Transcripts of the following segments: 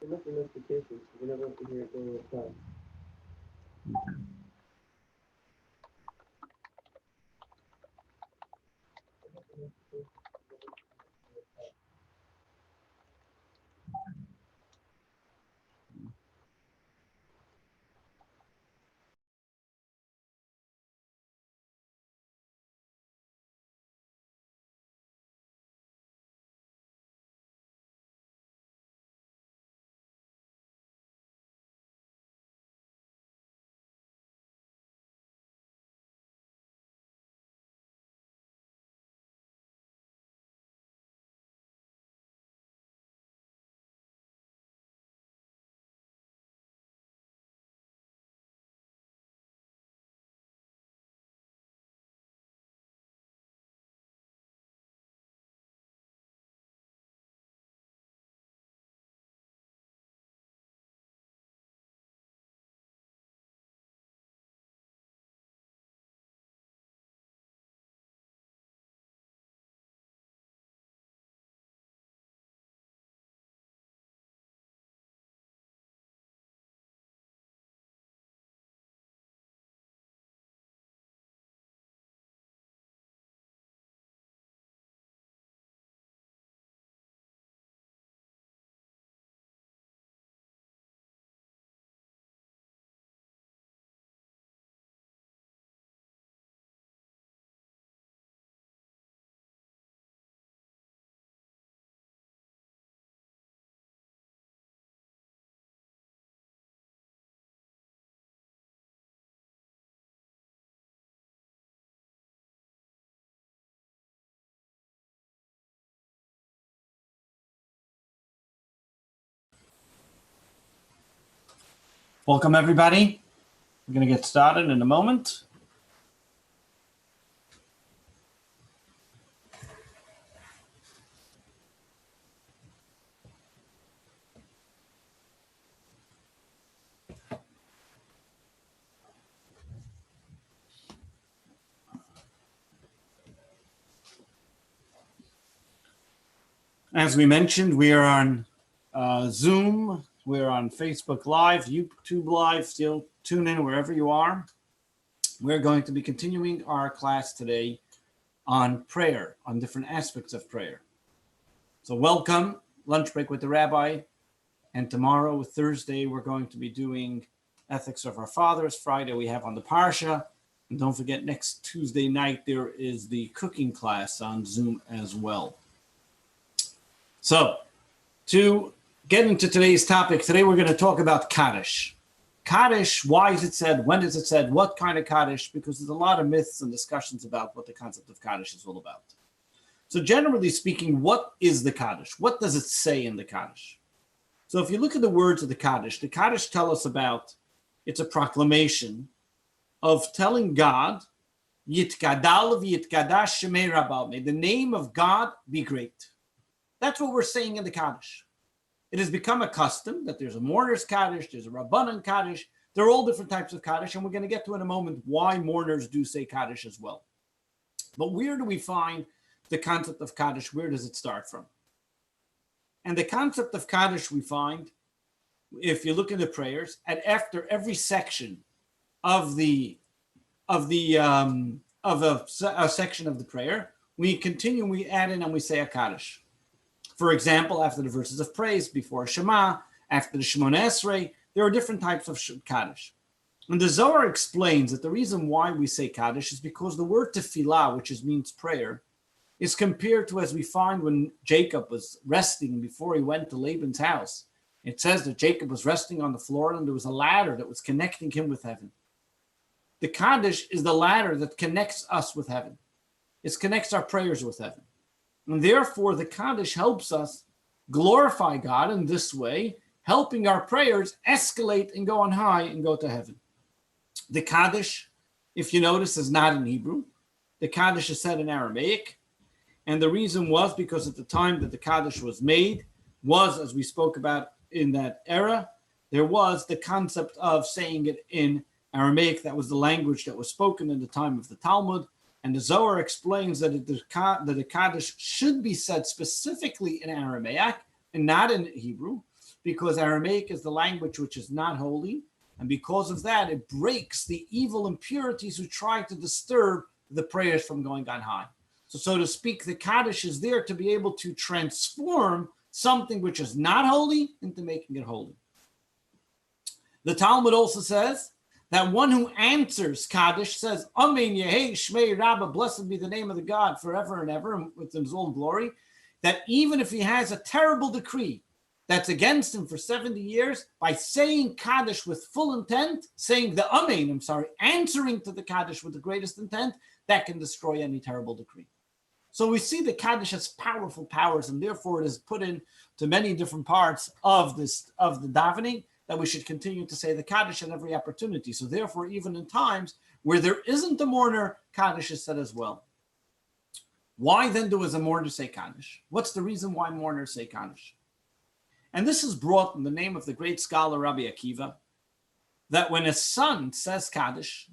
Not the notifications. We never have to hear it during the time. Welcome, everybody. We're going to get started in a moment. As we mentioned, we are on Zoom. We're on Facebook Live, YouTube Live. Still tune in wherever you are. We're going to be continuing our class today on prayer, on different aspects of prayer. So welcome, Lunch Break with the Rabbi. And tomorrow, Thursday, we're going to be doing Ethics of Our Fathers. Friday, we have on the Parsha. And don't forget, next Tuesday night, there is the cooking class on Zoom as well. So, to get into today's topic, today we're going to talk about Kaddish. Kaddish, why is it said? When is it said? What kind of Kaddish? Because there's a lot of myths and discussions about what the concept of Kaddish is all about. So generally speaking, what is the Kaddish? What does it say in the Kaddish? So if you look at the words of the Kaddish tell us about, it's a proclamation of telling God, Yitkadal v'yitkadash shemei Rabbi, may the name of God be great. That's what we're saying in the Kaddish. It has become a custom that there's a mourner's Kaddish, there's a Rabbanan Kaddish. They're all different types of Kaddish, and we're going to get to in a moment why mourners do say Kaddish as well. But where do we find the concept of Kaddish? Where does it start from? And the concept of Kaddish we find, if you look in the prayers, and after every section of a section of the prayer, we continue, we add in and we say a Kaddish. For example, after the verses of praise, before Shema, after the Shemona Esrei, there are different types of Kaddish. And the Zohar explains that the reason why we say Kaddish is because the word tefillah, which means prayer, is compared to, as we find when Jacob was resting before he went to Laban's house. It says that Jacob was resting on the floor and there was a ladder that was connecting him with heaven. The Kaddish is the ladder that connects us with heaven. It connects our prayers with heaven. And therefore, the Kaddish helps us glorify God in this way, helping our prayers escalate and go on high and go to heaven. The Kaddish, if you notice, is not in Hebrew. The Kaddish is said in Aramaic. And the reason was because at the time that the Kaddish was made was, as we spoke about in that era, there was the concept of saying it in Aramaic. That was the language that was spoken in the time of the Talmud. And the Zohar explains that the Kaddish should be said specifically in Aramaic and not in Hebrew, because Aramaic is the language which is not holy. And because of that, it breaks the evil impurities who try to disturb the prayers from going on high. So to speak, the Kaddish is there to be able to transform something which is not holy into making it holy. The Talmud also says that one who answers Kaddish says, Amen Yehei Shmei Rabbi, blessed be the name of the God forever and ever with his own glory, that even if he has a terrible decree that's against him for 70 years, by saying Kaddish with full intent, saying the Amen, answering to the Kaddish with the greatest intent, that can destroy any terrible decree. So we see the Kaddish has powerful powers, and therefore it is put into many different parts of the davening, that we should continue to say the Kaddish at every opportunity. So therefore, even in times where there isn't a mourner, Kaddish is said as well. Why then does a mourner say Kaddish? What's the reason why mourners say Kaddish? And this is brought in the name of the great scholar Rabbi Akiva, that when a son says Kaddish,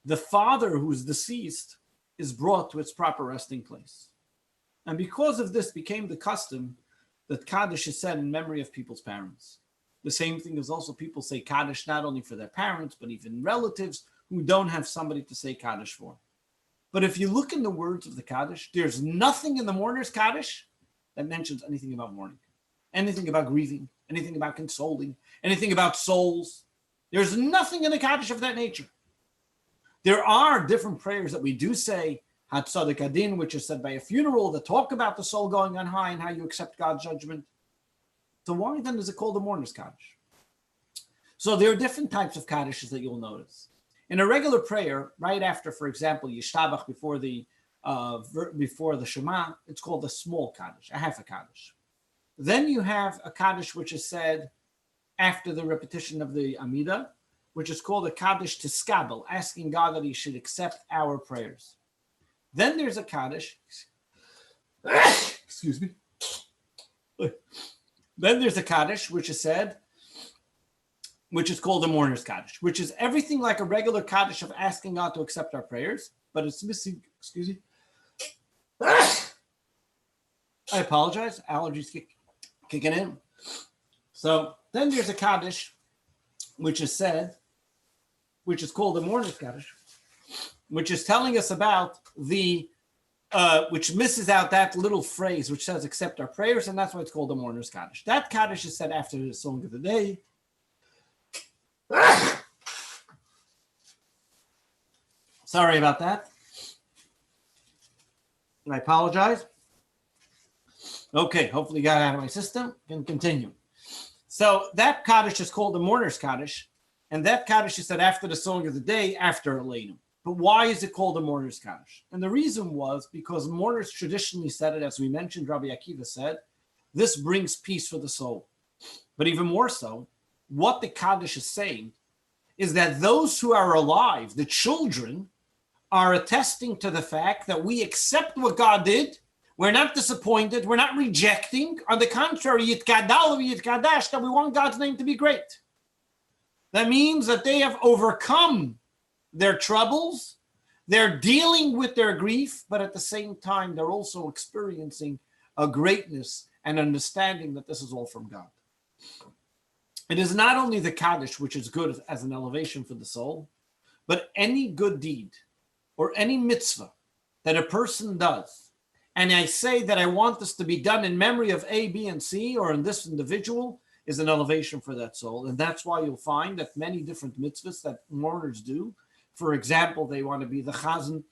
the father who is deceased is brought to its proper resting place. And because of this became the custom that Kaddish is said in memory of people's parents. The same thing is also people say Kaddish not only for their parents, but even relatives who don't have somebody to say Kaddish for. But if you look in the words of the Kaddish, there's nothing in the mourner's Kaddish that mentions anything about mourning, anything about grieving, anything about consoling, anything about souls. There's nothing in the Kaddish of that nature. There are different prayers that we do say, Hatzadik Adin, which is said by a funeral, that talk about the soul going on high and how you accept God's judgment. So why then is it called the mourner's Kaddish? So there are different types of Kaddishes that you'll notice. In a regular prayer, right after, for example, Yishtabach before the Shema, it's called a small Kaddish, a half a Kaddish. Then you have a Kaddish which is said after the repetition of the Amidah, which is called a Kaddish Tiskabel, asking God that he should accept our prayers. Then there's a Kaddish, excuse me. Then there's a Kaddish which is said, which is called a mourner's Kaddish, which is everything like a regular Kaddish of asking God to accept our prayers, but it's missing, excuse me. I apologize, allergies kicking in. So then there's a Kaddish which is said, which is called the mourner's Kaddish, which is telling us about the, which misses out that little phrase which says accept our prayers, and that's why it's called the mourner's Kaddish. That Kaddish is said after the song of the day. Sorry about that. I apologize. Okay, hopefully got it out of my system. Can continue. So that Kaddish is called the mourner's Kaddish, and that Kaddish is said after the song of the day, after Aleinu. But why is it called the mourner's Kaddish? And the reason was because mourners traditionally said it, as we mentioned, Rabbi Akiva said, this brings peace for the soul. But even more so, what the Kaddish is saying is that those who are alive, the children, are attesting to the fact that we accept what God did. We're not disappointed. We're not rejecting. On the contrary, Yitkadal Yitkadash, that we want God's name to be great. That means that they have overcome their troubles. They're dealing with their grief, but at the same time, they're also experiencing a greatness and understanding that this is all from God. It is not only the Kaddish, which is good as an elevation for the soul, but any good deed or any mitzvah that a person does, and I say that I want this to be done in memory of A, B, and C, or in this individual, is an elevation for that soul. And that's why you'll find that many different mitzvahs that mourners do, for example, they want to be the chazan,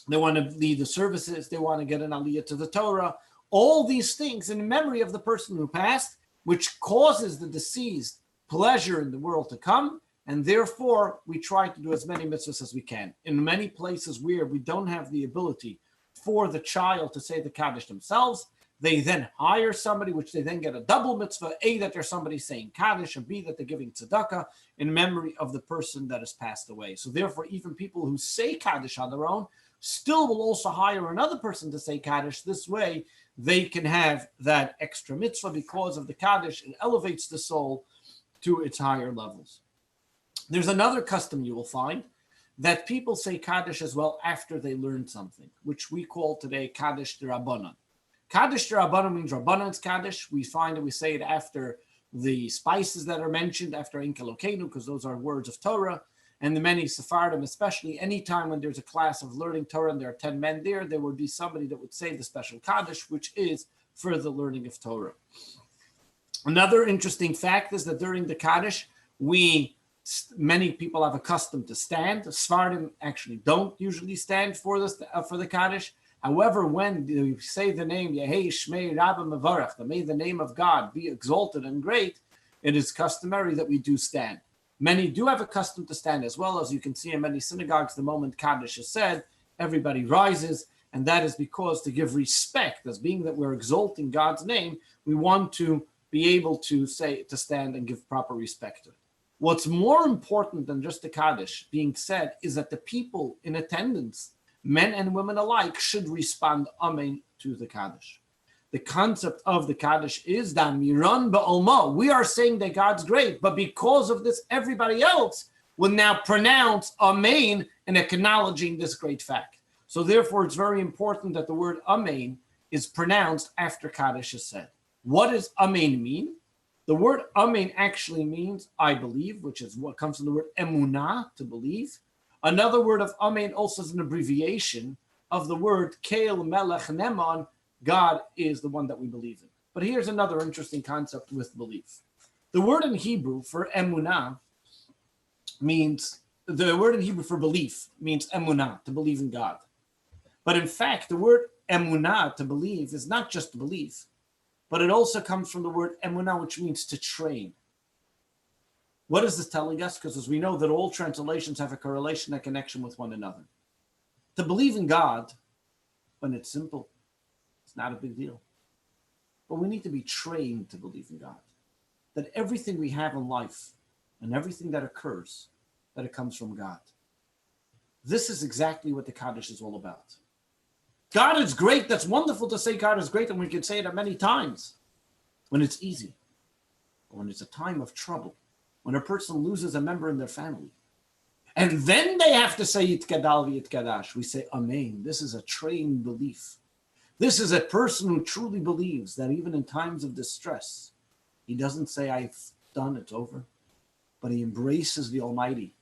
they want to lead the services, they want to get an aliyah to the Torah, all these things in memory of the person who passed, which causes the deceased pleasure in the world to come, and therefore we try to do as many mitzvahs as we can. In many places where we don't have the ability for the child to say the Kaddish themselves, they then hire somebody, which they then get a double mitzvah, A, that there's somebody saying Kaddish, and B, that they're giving tzedakah in memory of the person that has passed away. So therefore, even people who say Kaddish on their own still will also hire another person to say Kaddish. This way, they can have that extra mitzvah because of the Kaddish. It elevates the soul to its higher levels. There's another custom you will find, that people say Kaddish as well after they learn something, which we call today Kaddish D'Rabbanan. Kaddish to Rabbanan means Rabbanan's Kaddish. We find that we say it after the spices that are mentioned, after Inkalokenu, because those are words of Torah. And the many Sephardim, especially anytime when there's a class of learning Torah and there are 10 men there would be somebody that would say the special Kaddish, which is for the learning of Torah. Another interesting fact is that during the Kaddish, many people have a custom to stand. Sephardim actually don't usually stand for the Kaddish. However, when you say the name Yehei Shmei Rabbi Mevarach, that may the name of God be exalted and great, it is customary that we do stand. Many do have a custom to stand as well. As you can see in many synagogues, the moment Kaddish is said, everybody rises, and that is because to give respect, as being that we're exalting God's name, we want to be able to stand and give proper respect to it. What's more important than just the Kaddish being said is that the people in attendance, men and women alike, should respond Amen to the Kaddish. The concept of the Kaddish is that Miran Ba'olmo, we are saying that God's great, but because of this, everybody else will now pronounce Amen in acknowledging this great fact. So therefore, it's very important that the word Amen is pronounced after Kaddish is said. What does Amen mean? The word Amen actually means I believe, which is what comes from the word emunah, to believe. Another word of Amen also is an abbreviation of the word Keil Melech Neman, God is the one that we believe in. But here's another interesting concept with belief. The word in Hebrew for emunah means, the word in Hebrew for belief means emunah, to believe in God. But in fact, the word emunah, to believe, is not just belief, but it also comes from the word emunah, which means to train. What is this telling us? Because as we know that all translations have a correlation and connection with one another. To believe in God, when it's simple, it's not a big deal. But we need to be trained to believe in God. That everything we have in life and everything that occurs, that it comes from God. This is exactly what the Kaddish is all about. God is great. That's wonderful to say God is great, and we can say that many times when it's easy, or when it's a time of trouble, when a person loses a member in their family. And then they have to say Yitkadal v'Yitkadash. We say Amen. This is a trained belief. This is a person who truly believes that even in times of distress, he doesn't say, I've done, it's over, but he embraces the Almighty,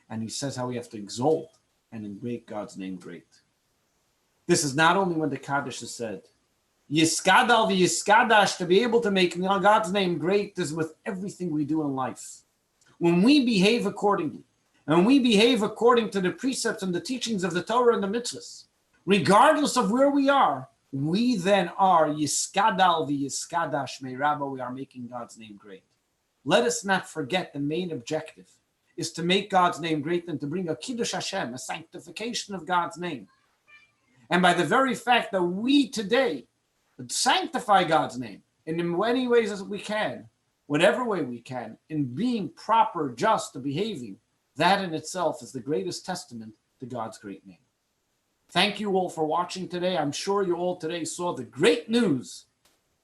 and he says how we have to exalt and make God's name great. This is not only when the Kaddish is said. Yiskadal v'Yiskadash, to be able to make God's name great, is with everything we do in life. When we behave accordingly, and we behave according to the precepts and the teachings of the Torah and the mitzvahs, regardless of where we are, we then are Yiskadal v'Yiskadash Meirabo, we are making God's name great. Let us not forget the main objective is to make God's name great and to bring a Kiddush Hashem, a sanctification of God's name. And by the very fact that we today sanctify God's name in many ways as we can, whatever way we can, in being proper, just, behaving, that in itself is the greatest testament to God's great name. Thank you all for watching today. I'm sure you all today saw the great news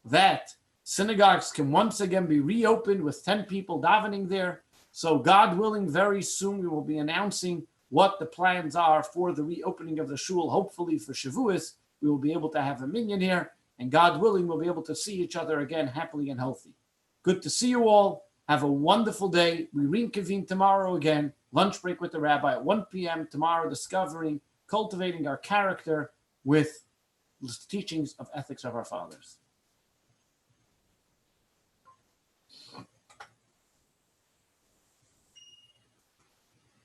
that synagogues can once again be reopened with 10 people davening there. So God willing, very soon we will be announcing what the plans are for the reopening of the shul. Hopefully for Shavuos, we will be able to have a minyan here, and God willing, we'll be able to see each other again happily and healthy. Good to see you all. Have a wonderful day. We reconvene tomorrow again. Lunch break with the Rabbi at 1 p.m. tomorrow, cultivating our character with the teachings of ethics of our fathers.